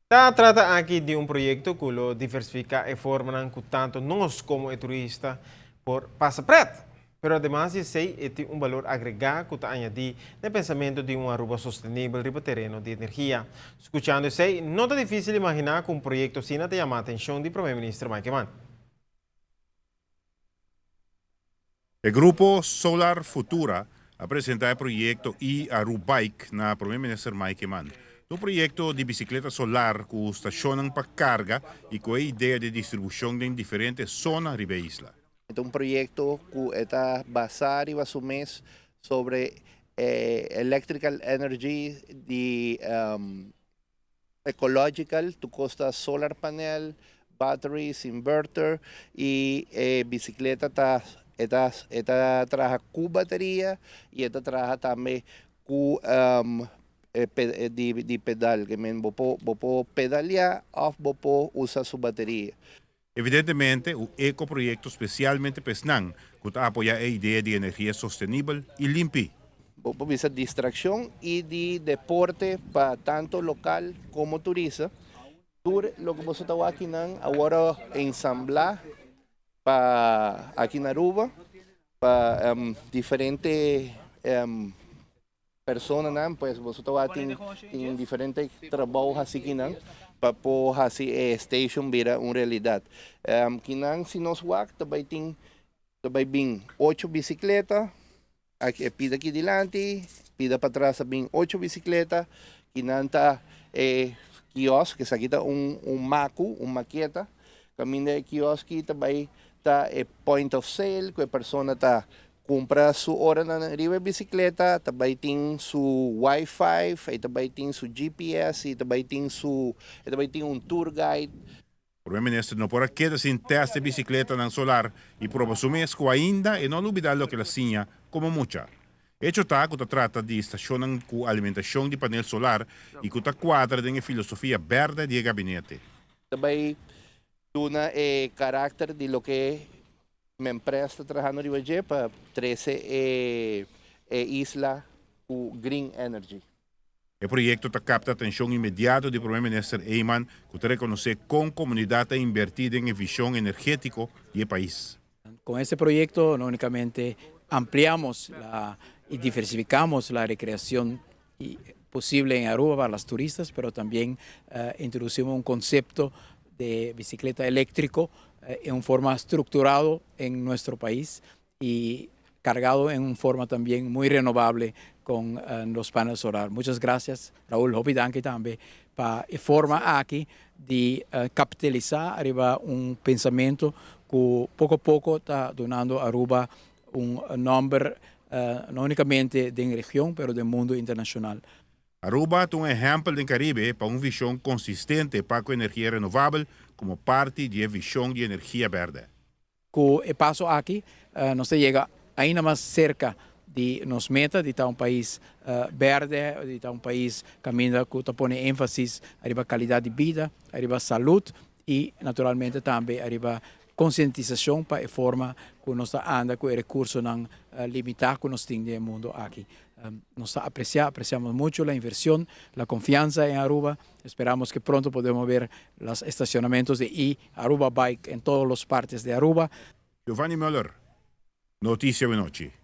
Trata aqui de um projeto que lo diversifica e forma tanto nós como turista por passa preto. Pero además de ser tem um valor agregado que añadir no pensamento de uma Aruba sustentável riba terreno de energia. Escuchando isso, não é difícil imaginar que um projeto assim te chama a atenção do primeiro-ministro Mike Mann. O grupo Solar Futura apresenta o projeto e-Arubike na primeiro-ministro Mike Mann. Um projeto de bicicleta solar que estaciona para carga e com a ideia de distribuição em diferentes zonas da isla. É um projeto que está basado e assumes sobre electrical energy de ecological, tu costa solar panel, batteries, inverter e bicicleta está trabalha com bateria e está trabalha também com de pedal, que você pedalear ou você usar sua bateria. Evidentemente, o ecoprojeto especialmente Pesnan, que apoia a ideia de energia sustentável e limpa. Essa distração e de deporte para tanto local como turista. Lo que você está aqui agora ensamblar para aqui na Aruba para diferentes pessoas, pues você está em diferentes trabalhos assim para poder assim station vira uma realidade. Que se nós vamos também bem 8 bicicletas. Aqui, pida aqui delante, pida para trás também 8 bicicletas, que não está quiosque, que aqui está maqueta, caminho de quiosque também está point of sale, que a pessoa está compra sua hora na bicicleta, também tem seu Wi-Fi, também tem seu GPS, também tem um tour guide. O primeiro-ministro não pode quedar sem teste de bicicleta na solar e por assumir que ainda e não olvidar lo que la sinha como mucha. Hecho está que trata de estacionar com alimentação de painel solar e que quadra de filosofia verde de gabinete. Também tuna caráter de lo que minha empresa está trabalhando hoje para 13 islas com green energy. O projeto capta a atenção imediata do primeiro-ministro Eyman, que reconhece com comunidade invertida em visão energética do país. Con este proyecto no únicamente ampliamos y diversificamos la recreación posible en Aruba para los turistas, pero también introducimos un concepto de bicicleta eléctrico en una forma estructurado en nuestro país y cargado en una forma también muy renovable con los paneles solares. Muchas gracias, Raúl Hopidanqui también, para forma aquí de capitalizar arriba un pensamiento que poco a poco está donando a Aruba un nombre no únicamente de región, pero del mundo internacional. Aruba es un ejemplo del Caribe para una visión consistente para la energía renovable como parte de la visión de energía verde. Con el paso aquí, no se llega ainda más cerca de nos meta de estar un país verde, de estar un país camina que pone énfasis arriba calidad de vida, arriba salud y naturalmente también arriba conscientización para a forma que nos anda com o recurso não limitado que nos tem no mundo aqui. Nos apreciamos mucho la inversión, la confianza en Aruba. Esperamos que pronto podamos ver los estacionamientos de Aruba Bike en todas las partes de Aruba. Giovanni Müller, Noticia de Noche.